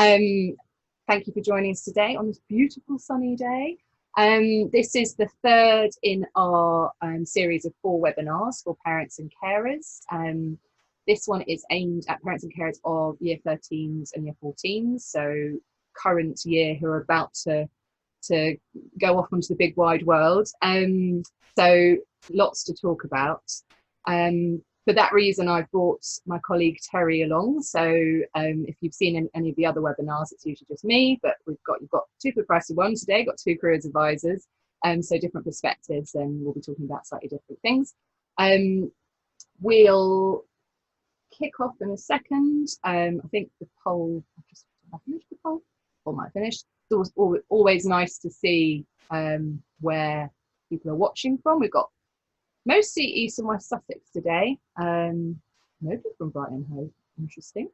Thank you for joining us today on this beautiful sunny day. This is the third in our series of 4 webinars for parents and carers. This one is aimed at parents and carers of year 13s and year 14s, so current year who are about to go off onto the big wide world. So lots to talk about. For that reason, I've brought my colleague Terry along. So if you've seen any of the other webinars, it's usually just me, but you've got 2 for the price of 1 today, got 2 careers advisors, so different perspectives, and we'll be talking about slightly different things. We'll kick off in a second. I think the poll, I finished the poll? Poll might finish. It's always nice to see where people are watching from. We've got mostly East and West Sussex today. Nobody from Brighton and Hove. Interesting.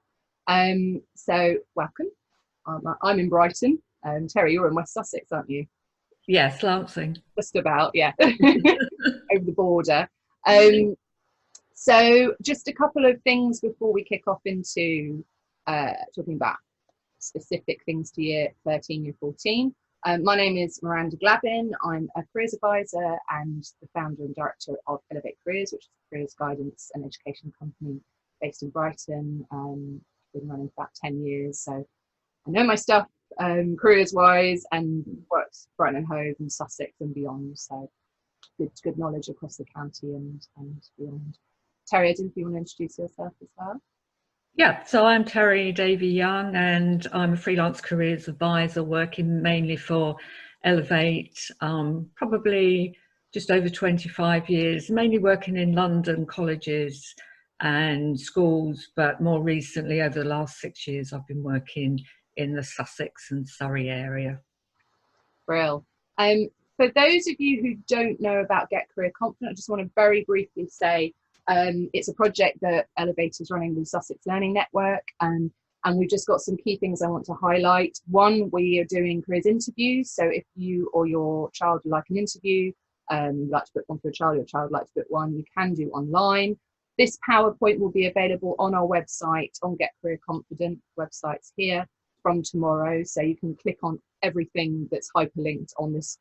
So welcome. I'm in Brighton. Terry, you're in West Sussex, aren't you? Yes, Lancing. Just about, yeah. Over the border. So just a couple of things before we kick off into talking about specific things to year 13, year 14. My name is Miranda Glavin. I'm a careers advisor and the founder and director of Elevate Careers, which is a careers guidance and education company based in Brighton. Been running for about 10 years, so I know my stuff careers-wise, and worked Brighton and Hove and Sussex and beyond. So good knowledge across the county and beyond. Terry, I didn't know if you want to introduce yourself as well. Yeah, so I'm Terry Davy Young, and I'm a freelance careers advisor working mainly for Elevate, probably just over 25 years, mainly working in London colleges and schools, but more recently, over the last 6 years, I've been working in the Sussex and Surrey area. Brill. For those of you who don't know about Get Career Confident, I just want to very briefly say it's a project that Elevate is running with Sussex Learning Network, and we've just got some key things I want to highlight. One, we are doing careers interviews, so if you or your child would like an interview, you'd like to book one for your child would like to book one, you can do online. This PowerPoint will be available on our website, on Get Career Confident websites here from tomorrow, so you can click on everything that's hyperlinked on this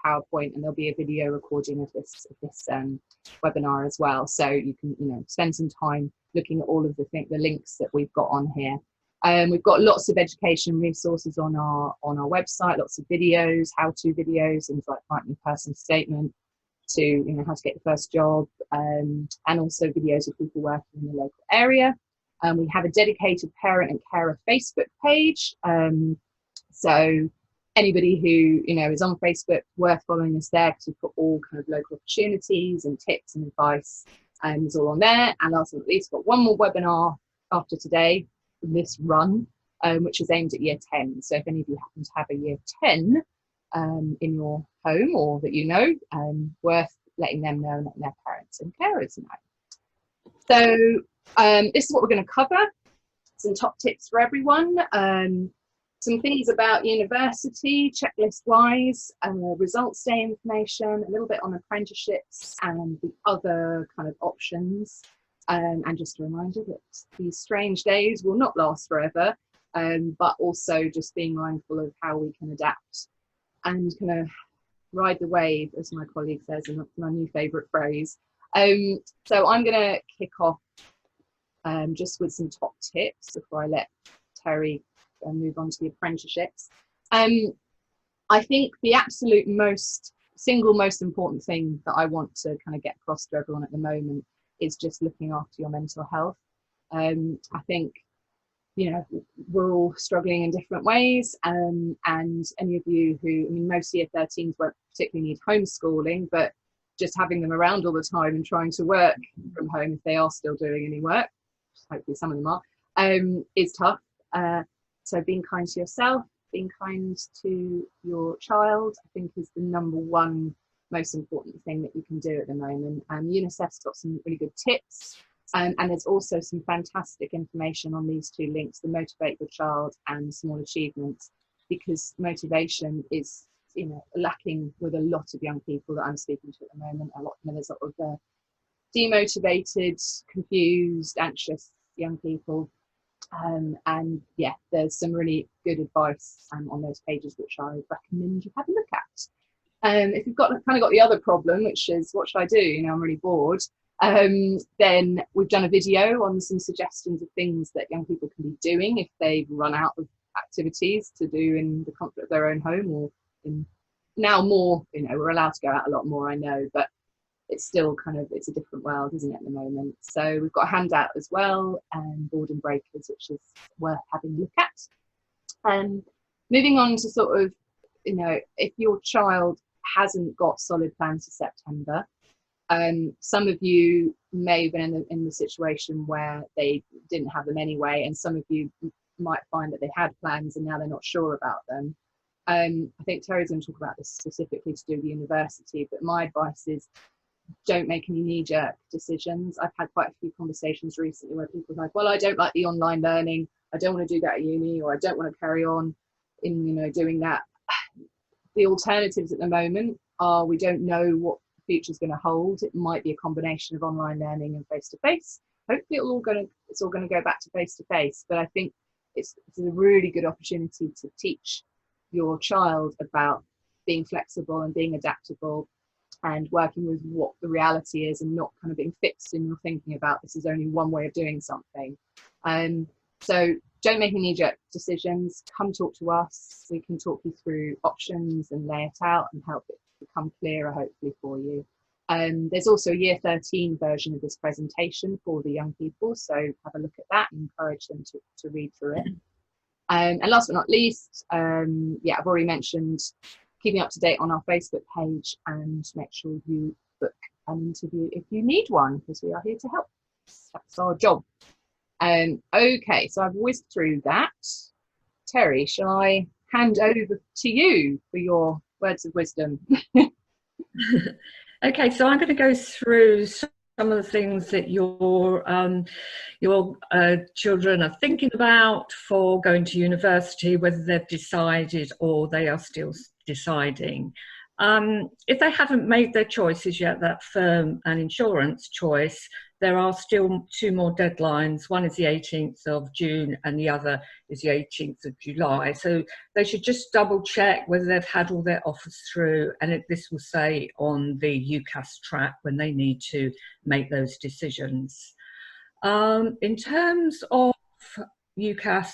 PowerPoint, and there'll be a video recording of this webinar as well, so you can spend some time looking at all of the links that we've got on here. We've got lots of education resources on our website, lots of videos, how-to videos, things like writing a personal statement, to how to get your first job, and also videos of people working in the local area. We have a dedicated parent and carer Facebook page, so anybody who is on Facebook, worth following us there, because we put all kind of local opportunities and tips and advice, and it's all on there. And last but not least, got one more webinar after today, this run, which is aimed at year 10. So if any of you happen to have a year 10 in your home, or that worth letting them know and letting their parents and carers know. So this is what we're going to cover. Some top tips for everyone. Some things about university, checklist-wise, results day information, a little bit on apprenticeships and the other kind of options. And just a reminder that these strange days will not last forever, but also just being mindful of how we can adapt and kind of ride the wave, as my colleague says, and that's my new favourite phrase. So I'm going to kick off just with some top tips before I let Terry move on to the apprenticeships. I think the absolute single most important thing that I want to kind of get across to everyone at the moment is just looking after your mental health. I think we're all struggling in different ways, and any of you who, most year 13s won't particularly need homeschooling, but just having them around all the time and trying to work from home, if they are still doing any work, hopefully some of them are, is tough. So being kind to yourself, being kind to your child, I think is the number one most important thing that you can do at the moment. UNICEF's got some really good tips, and there's also some fantastic information on these 2 links, the Motivate Your Child and Small Achievements, because motivation is lacking with a lot of young people that I'm speaking to at the moment. There's a lot of demotivated, confused, anxious young people. And yeah, there's some really good advice on those pages, which I recommend you have a look at. If you've got kind of got the other problem, which is what should I do? You know, I'm really bored. Then we've done a video on some suggestions of things that young people can be doing if they've run out of activities to do in the comfort of their own home, or in now more, you know, we're allowed to go out a lot more, I know, but it's still kind of, it's a different world, isn't it, at the moment? So we've got a handout as well, and boredom breakers, which is worth having a look at. Moving on to sort of, you know, if your child hasn't got solid plans for September, some of you may have been in the situation where they didn't have them anyway, and some of you might find that they had plans and now they're not sure about them. I think Terry's going to talk about this specifically to do with university, but my advice is don't make any knee-jerk decisions. I've had quite a few conversations recently where people are like, well, I don't like the online learning, I don't want to do that at uni, or I don't want to carry on in, you know, doing that. The alternatives at the moment are, we don't know what the future is going to hold. It might be a combination of online learning and face-to-face. Hopefully it's all going to go back to face-to-face, but I think it's a really good opportunity to teach your child about being flexible and being adaptable and working with what the reality is, and not kind of being fixed in your thinking about this is only one way of doing something. So don't make any knee-jerk decisions. Come talk to us. We can talk you through options and lay it out and help it become clearer, hopefully, for you. There's also a year 13 version of this presentation for the young people, so have a look at that and encourage them to read through it. And last but not least, yeah, I've already mentioned keeping up to date on our Facebook page, and make sure you book an interview if you need one, because we are here to help. That's our job. Okay, so I've whizzed through that. Terry, shall I hand over to you for your words of wisdom? Okay, so I'm going to go through some of the things that your children are thinking about for going to university, whether they've decided or they are still deciding. If they haven't made their choices yet, that firm and insurance choice, there are still 2 more deadlines. One is the 18th of June and the other is the 18th of July. So they should just double check whether they've had all their offers through, and this will say on the UCAS track when they need to make those decisions. In terms of UCAS,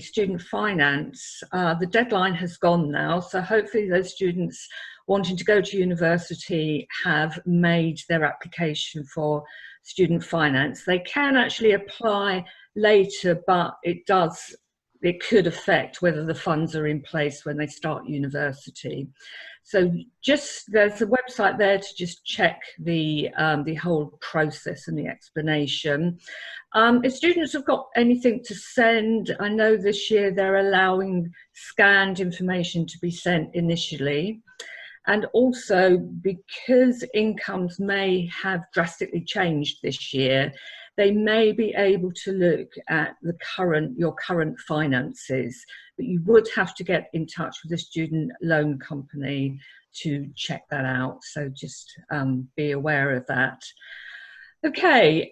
student finance, the deadline has gone now, so hopefully those students wanting to go to university have made their application for student finance. They can actually apply later, but it could affect whether the funds are in place when they start university. So there's a website there to just check the whole process and the explanation. If students have got anything to send, I know this year they're allowing scanned information to be sent initially. And also, because incomes may have drastically changed this year, they may be able to look at your current finances, but you would have to get in touch with the student loan company to check that out. So just be aware of that. Okay,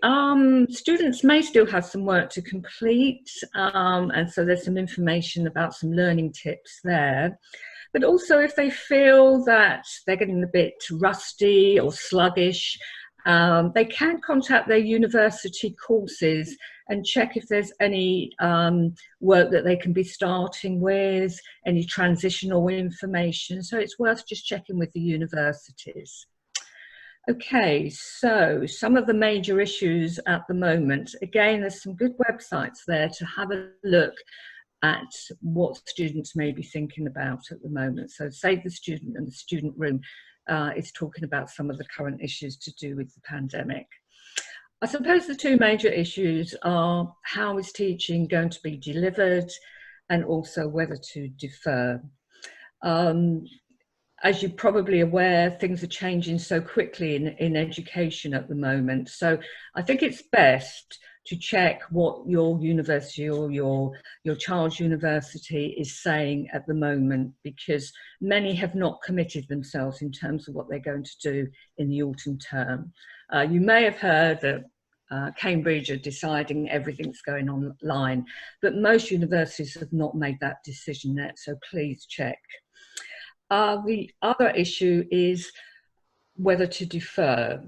students may still have some work to complete, and so there's some information about some learning tips there. But also, if they feel that they're getting a bit rusty or sluggish, they can contact their university courses and check if there's any work that they can be starting with, any transitional information. So it's worth just checking with the universities. Okay, so some of the major issues at the moment. Again, there's some good websites there to have a look at what students may be thinking about at the moment. So Save the Student and the Student Room is talking about some of the current issues to do with the pandemic. I suppose the 2 major issues are how is teaching going to be delivered, and also whether to defer. As you're probably aware, things are changing so quickly in education at the moment. So I think it's best to check what your university or your child's university is saying at the moment, because many have not committed themselves in terms of what they're going to do in the autumn term. You may have heard that Cambridge are deciding everything's going online, but most universities have not made that decision yet, so please check. The other issue is whether to defer.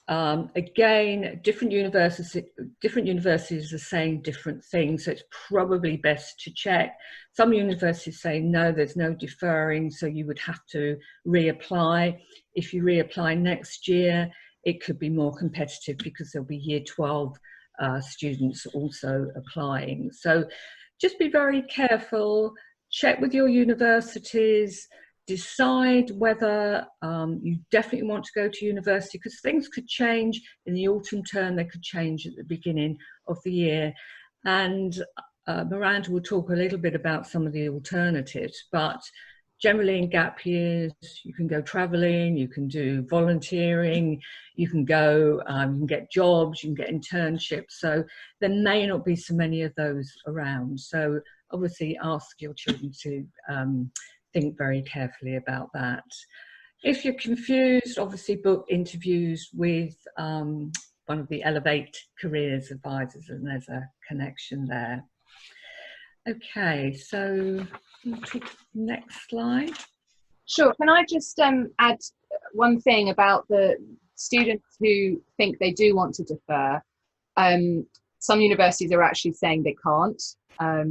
Again, different universities are saying different things, so it's probably best to check. Some universities say no, there's no deferring, so you would have to reapply. If you reapply next year, it could be more competitive because there'll be year 12 students also applying. So just be very careful, check with your universities, decide whether you definitely want to go to university, because things could change in the autumn term, they could change at the beginning of the year. And Miranda will talk a little bit about some of the alternatives, but generally in gap years, you can go traveling, you can do volunteering, you can go, you can get jobs, you can get internships. So there may not be so many of those around. So obviously ask your children to think very carefully about that. If you're confused, obviously book interviews with one of the Elevate Careers Advisors, and there's a connection there. Okay, so next slide. Sure. Can I just add one thing about the students who think they do want to defer? Some universities are actually saying they can't.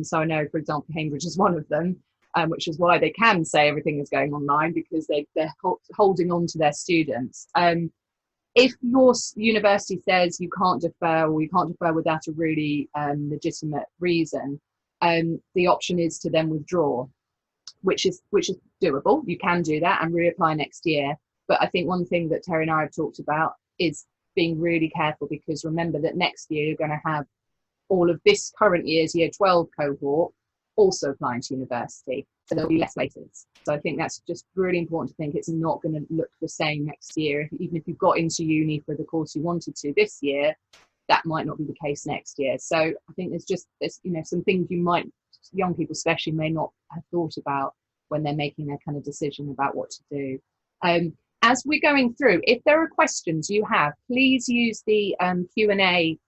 So I know, for example, Cambridge is one of them, which is why they can say everything is going online, because they're holding on to their students. If your university says you can't defer, or you can't defer without a really legitimate reason, the option is to then withdraw, which is doable. You can do that and reapply next year. But I think one thing that Terry and I have talked about is being really careful, because remember that next year you're going to have all of this current year's year 12 cohort also applying to university, so there'll be less places. So I think that's just really important to think it's not going to look the same next year. Even if you've got into uni for the course you wanted to this year, that might not be the case next year. So I think there's you know, some things young people especially may not have thought about when they're making their kind of decision about what to do. As we're going through, if there are questions you have, please use the Q&A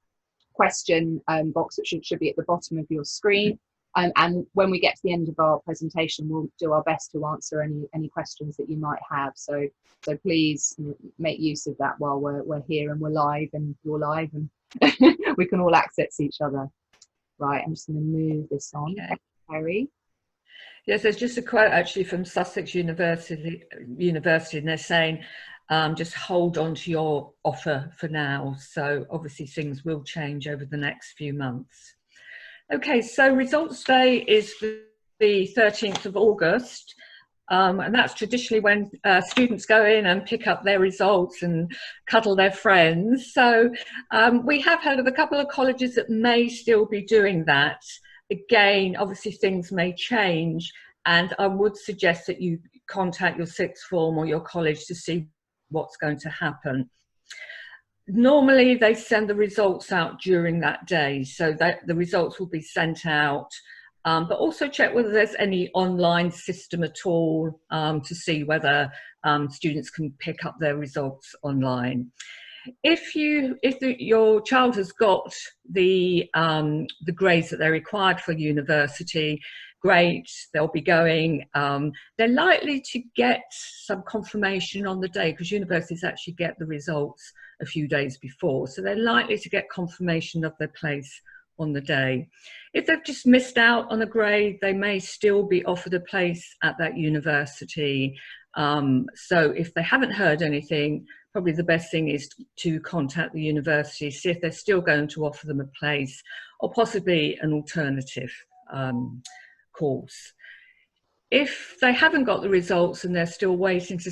question box, which should be at the bottom of your screen. And when we get to the end of our presentation, we'll do our best to answer any questions that you might have. So please make use of that while we're here and we're live and you're live, and we can all access each other. Right, I'm just going to move this on. Okay. Harry. Yes, there's just a quote actually from Sussex University, and they're saying, just hold on to your offer for now. So obviously things will change over the next few months. Okay, so results day is the 13th of August. And that's traditionally when students go in and pick up their results and cuddle their friends. So we have heard of a couple of colleges that may still be doing that. Again, obviously things may change, and I would suggest that you contact your sixth form or your college to see what's going to happen. Normally they send the results out during that day, so that the results will be sent out. But also check whether there's any online system at all to see whether students can pick up their results online. If your child has got the grades that they're required for university, great, they'll be going. They're likely to get some confirmation on the day, because universities actually get the results a few days before, so they're likely to get confirmation of their place on the day. If they've just missed out on a grade, they may still be offered a place at that university. So if they haven't heard anything, probably the best thing is to contact the university, see if they're still going to offer them a place, or possibly an alternative course. If they haven't got the results and they're still waiting to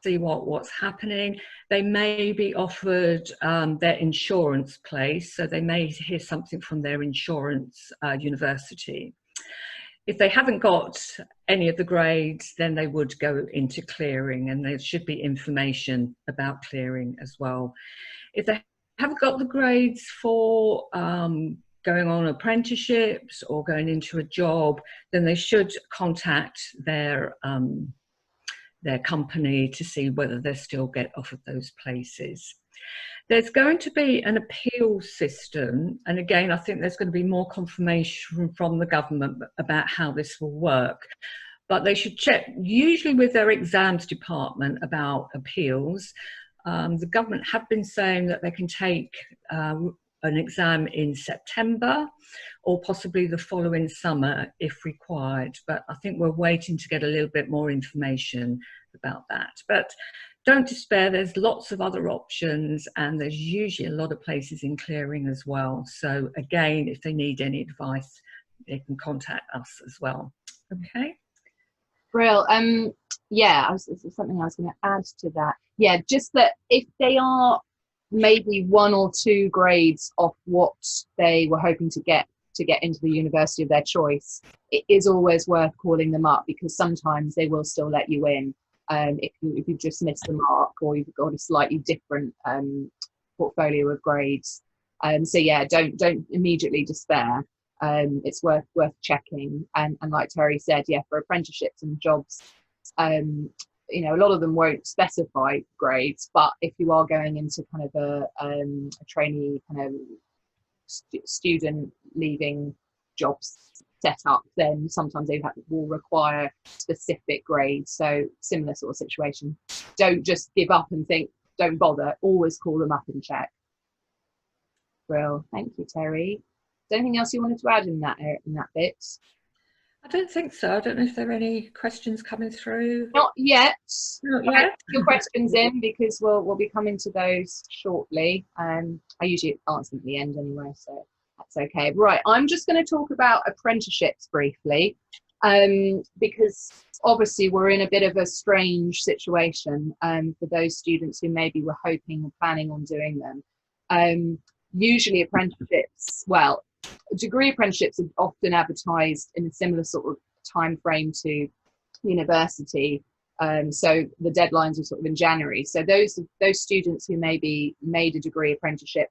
see what's happening, they may be offered their insurance place, so they may hear something from their insurance university. If they haven't got any of the grades, then they would go into clearing, and there should be information about clearing as well. If they haven't got the grades for going on apprenticeships or going into a job, then they should contact their company to see whether they still get offered those places. There's going to be an appeal system, and again, I think there's going to be more confirmation from the government about how this will work. But they should check, usually with their exams department, about appeals. The government have been saying that they can take an exam in September or possibly the following summer if required. But I think we're waiting to get a little bit more information about that. But don't despair, there's lots of other options, and there's usually a lot of places in clearing as well. So again, if they need any advice, they can contact us as well. Okay. Brill. Yeah, there's something I was going to add to that. Yeah, just that if they are maybe 1 or 2 grades off what they were hoping to get into the university of their choice, it is always worth calling them up, because sometimes they will still let you in. If you just missed the mark, or you've got a slightly different portfolio of grades. So yeah, don't immediately despair. It's worth checking. And like Terry said, yeah, for apprenticeships and jobs, you know, a lot of them won't specify grades, but if you are going into kind of a trainee kind of student leaving jobs set up, then sometimes they will require specific grades. So similar sort of situation. Don't just give up and think, don't bother. Always call them up and check. Well, thank you, Terry. Is there anything else you wanted to add in that bit? I don't think so. I don't know if there are any questions coming through. Not yet. Not yet. Put your questions in, because we'll be coming to those shortly. I usually answer them at the end anyway, so that's okay. Right, I'm just going to talk about apprenticeships briefly, because obviously we're in a bit of a strange situation for those students who maybe were hoping or planning on doing them. Usually apprenticeships, well, degree apprenticeships are often advertised in a similar sort of time frame to university. So the deadlines are sort of in January. So those students who maybe made a degree apprenticeship,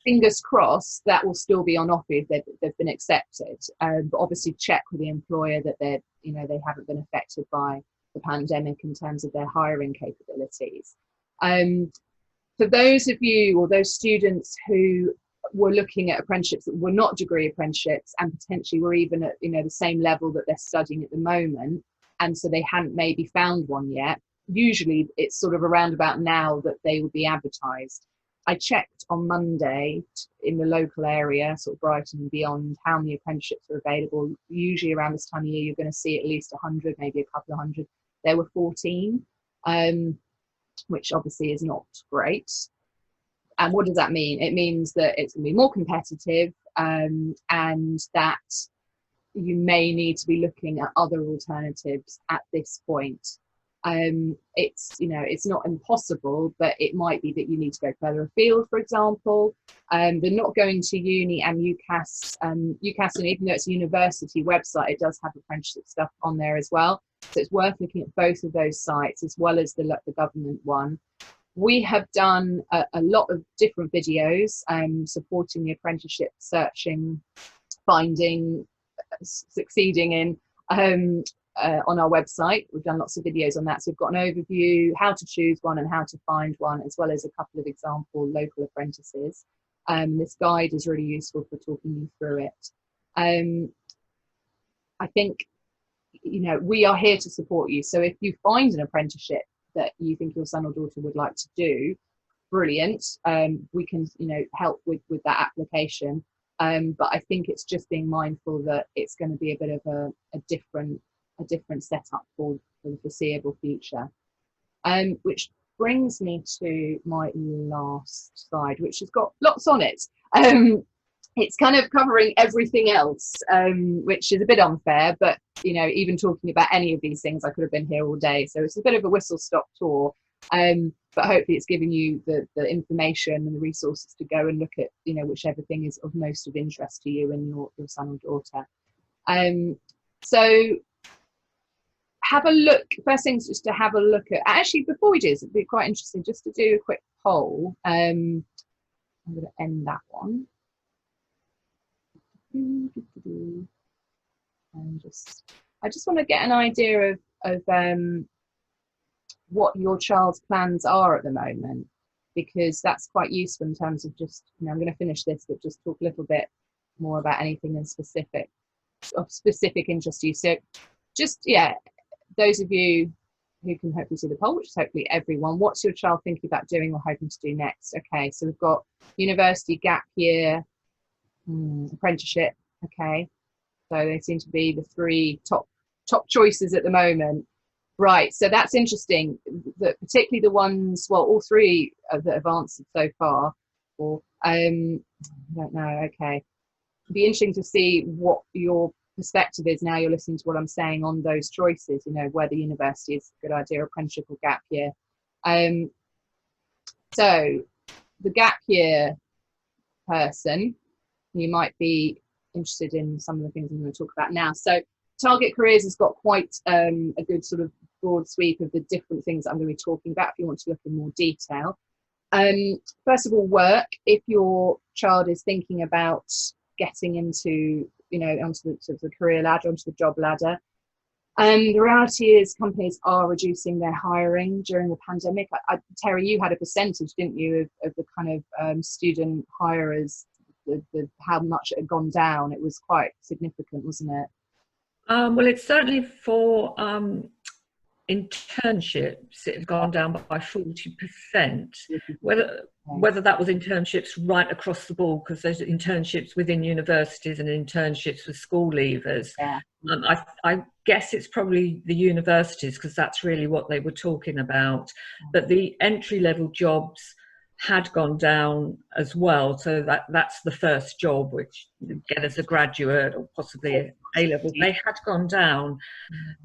fingers crossed that will still be on offer if they've been accepted. But obviously check with the employer that they haven't been affected by the pandemic in terms of their hiring capabilities. For those of you, or those students who were looking at apprenticeships that were not degree apprenticeships, and potentially were even at the same level that they're studying at the moment, and so they hadn't maybe found one yet, usually it's sort of around about now that they will be advertised. I checked on Monday in the local area, sort of Brighton and beyond, how many apprenticeships are available. Usually around this time of year, you're going to see at least 100, maybe a couple of hundred. There were 14, which obviously is not great. And what does that mean? It means that it's going to be more competitive, and that you may need to be looking at other alternatives at this point. It's not impossible, but it might be that you need to go further afield, for example. They're not going to uni and UCAS, and even though it's a university website, it does have apprenticeship stuff on there as well. So it's worth looking at both of those sites as well as the government one. We have done a lot of different videos supporting the apprenticeship searching, finding, succeeding in on our website. We've done lots of videos on that. So we've got an overview, how to choose one and how to find one, as well as a couple of example local apprentices. This guide is really useful for talking you through it. I think, we are here to support you. So if you find an apprenticeship that you think your son or daughter would like to do, brilliant. We can, help with that application. But I think it's just being mindful that it's going to be a bit of a different setup for the foreseeable future. Which brings me to my last slide, which has got lots on it. It's kind of covering everything else, which is a bit unfair, but even talking about any of these things, I could have been here all day. So it's a bit of a whistle-stop tour, but hopefully it's giving you the information and the resources to go and look at whichever thing is of most of interest to you and your son or daughter. So have a look. First thing is just to have a look at, actually before we do this, it'd be quite interesting just to do a quick poll. I'm going to end that one. And I just want to get an idea of what your child's plans are at the moment, because that's quite useful in terms of just, I'm going to finish this, but just talk a little bit more about anything in specific, of specific interest to you. So just, yeah, those of you who can hopefully see the poll, which is hopefully everyone, what's your child thinking about doing or hoping to do next? Okay, so we've got university, gap year, apprenticeship. Okay, so they seem to be the three top choices at the moment. Right, so that's interesting, that particularly the ones, well, all three that have answered so far, or I don't know. Okay, it'd be interesting to see what your perspective is now you're listening to what I'm saying on those choices, whether university is a good idea, apprenticeship or gap year. So the gap year person, you might be interested in some of the things I'm going to talk about now. So Target Careers has got quite a good sort of broad sweep of the different things that I'm going to be talking about if you want to look in more detail. First of all, work. If your child is thinking about getting into, onto the career ladder, onto the job ladder, the reality is companies are reducing their hiring during the pandemic. Terry, you had a percentage, didn't you, of the kind of student hirers, how much it had gone down? It was quite significant, wasn't it? Well, it's certainly for internships, it had gone down by 40%. Whether that was internships right across the board, because there's internships within universities and internships with school leavers. Yeah. I guess it's probably the universities, because that's really what they were talking about. But the entry-level jobs had gone down as well, so that's the first job, which you get as a graduate or possibly A-level. They had gone down,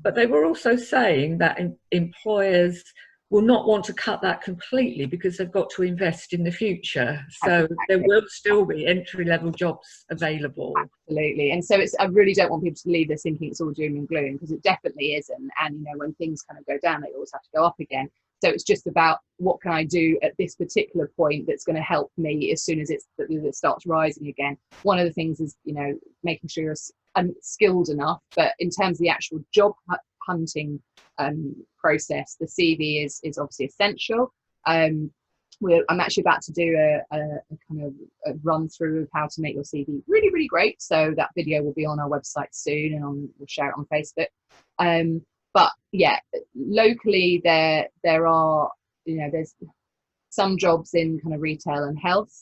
but they were also saying that employers will not want to cut that completely, because they've got to invest in the future. So there will still be entry-level jobs available. Absolutely. And so I really don't want people to leave this thinking it's all doom and gloom, because it definitely isn't. And when things kind of go down, they always have to go up again. So it's just about, what can I do at this particular point that's going to help me as soon as it starts rising again. One of the things is, making sure you're skilled enough, but in terms of the actual job hunting process, the CV is obviously essential. I'm actually about to do a kind of a run through of how to make your CV really, really great. So that video will be on our website soon, and we'll share it on Facebook. But yeah, locally there are, there's some jobs in kind of retail and health.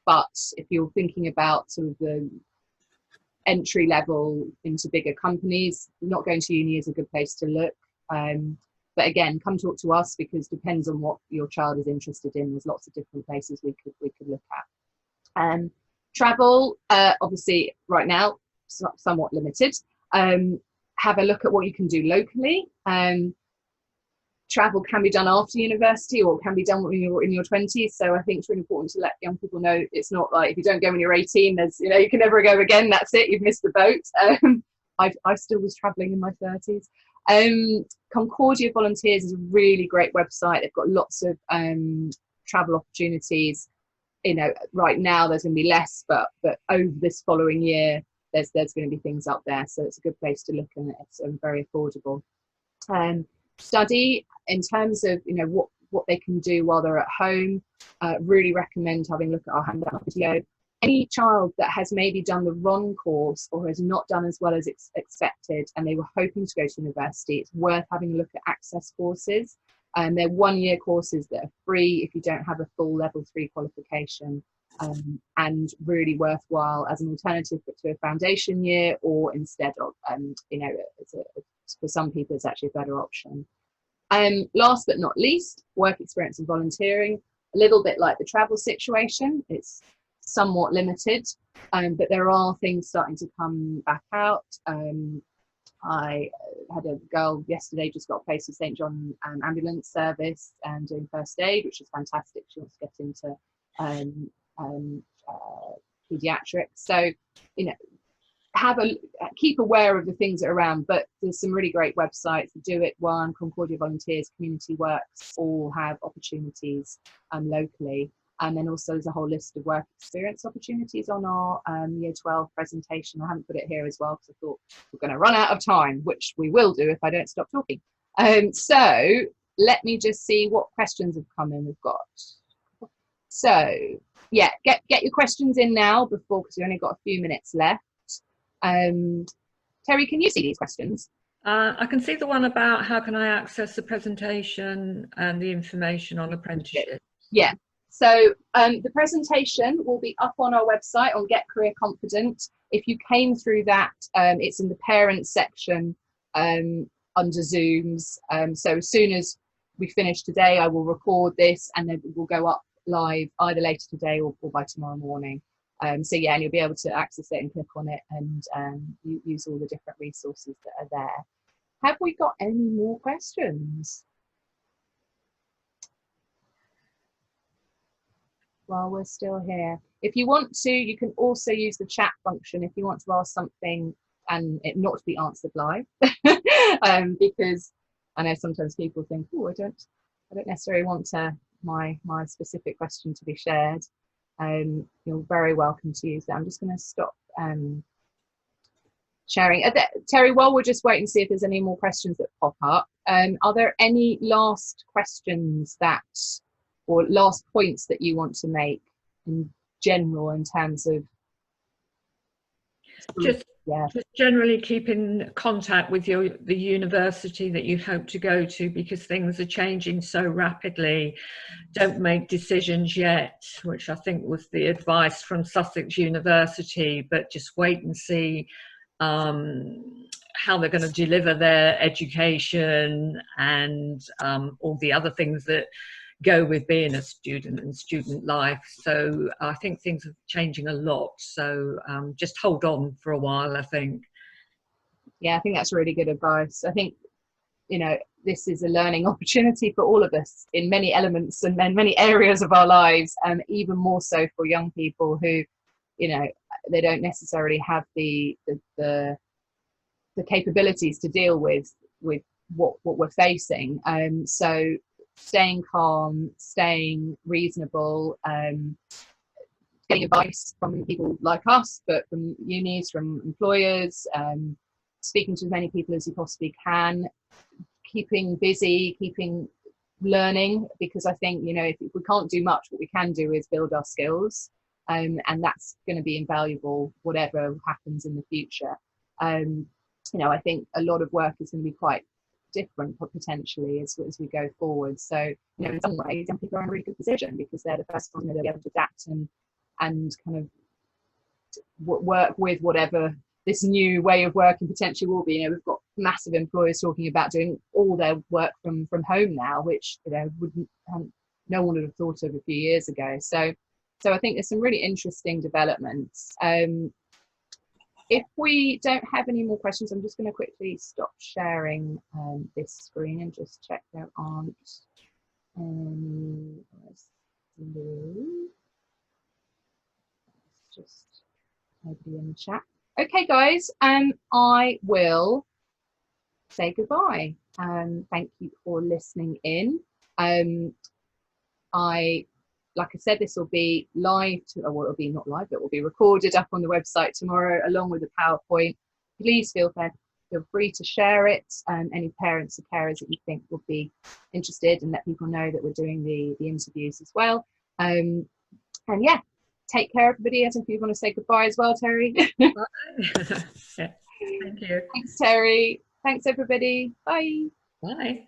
But if you're thinking about sort of the entry level into bigger companies, not going to uni is a good place to look. But again, come talk to us, because depends on what your child is interested in. There's lots of different places we could look at. Travel, obviously right now, somewhat limited. Have a look at what you can do locally. Travel can be done after university, or can be done when you're in your 20s. So I think it's really important to let young people know it's not like, if you don't go when you're 18, there's, you can never go again. That's it. You've missed the boat. I still was traveling in my 30s. Concordia Volunteers is a really great website. They've got lots of travel opportunities. Right now there's going to be less, but over this following year, there's going to be things up there. So it's a good place to look, and it's very affordable. Study, in terms of what they can do while they're at home, really recommend having a look at our handout video. Any child that has maybe done the wrong course or has not done as well as expected, and they were hoping to go to university, it's worth having a look at access courses. They're 1-year courses that are free if you don't have a full level 3 qualification, and really worthwhile as an alternative to a foundation year, or instead of, for some people it's actually a better option. Last but not least, work experience and volunteering. A little bit like the travel situation, it's somewhat limited, but there are things starting to come back out. I had a girl yesterday just got placed with St John ambulance service and doing first aid, which is fantastic. She wants to get into pediatrics. So keep aware of the things that are around, but there's some really great websites. Do It One, Concordia Volunteers, Community Works, all have opportunities locally. And then also there's a whole list of work experience opportunities on our Year 12 presentation. I haven't put it here as well, because I thought we're going to run out of time, which we will do if I don't stop talking. So let me just see what questions have come in. We've got, so yeah, get your questions in now before, because we've only got a few minutes left. Terry, can you see these questions? I can see the one about how can I access the presentation and the information on apprenticeship. Yeah, so the presentation will be up on our website on Get Career Confident. If you came through that, it's in the parents section under Zooms. So as soon as we finish today, I will record this and then it will go up live either later today or by tomorrow morning. So yeah, and you'll be able to access it and click on it and use all the different resources that are there. Have we got any more questions? While we're still here, if you want to, you can also use the chat function if you want to ask something and it not to be answered live. Because I know sometimes people think, oh, I don't necessarily want my specific question to be shared. You're very welcome to use that. I'm just going to stop sharing. Terry, while we're just waiting to see if there's any more questions that pop up, are there any last questions or last points that you want to make in general in terms of just generally keep in contact with the university that you hope to go to, because things are changing so rapidly. Don't make decisions yet, which I think was the advice from Sussex University, but just wait and see how they're going to deliver their education and all the other things that go with being a student and student life. So I think things are changing a lot. So just hold on for a while, I think. Yeah, I think that's really good advice. I think, you know, this is a learning opportunity for all of us in many elements and many areas of our lives, and even more so for young people who, you know, they don't necessarily have the capabilities to deal with what we're facing. So staying calm, staying reasonable, getting advice from people like us, but from unis, from employers, speaking to as many people as you possibly can, keeping busy, keeping learning, because I think, you know, if we can't do much, what we can do is build our skills, and that's going to be invaluable whatever happens in the future. You know, I think a lot of work is going to be quite different potentially as we go forward. So, you know, in some ways, young people are in a really good position because they're the first ones that are able to adapt and kind of work with whatever this new way of working potentially will be. You know, we've got massive employers talking about doing all their work from home now, which, you know, no one would have thought of a few years ago. So I think there's some really interesting developments. If we don't have any more questions, I'm just going to quickly stop sharing this screen and just check there aren't just nobody in the chat. Okay, guys, I will say goodbye. Thank you for listening in. Like I said, this will be live, well, it'll be not live, but it will be recorded up on the website tomorrow, along with the PowerPoint. Please feel free to share it. Any parents or carers that you think would be interested, and let people know that we're doing the interviews as well. And yeah, take care, everybody. I think you want to say goodbye as well, Terry. Bye. Yeah. Thank you. Thanks, Terry. Thanks, everybody. Bye. Bye.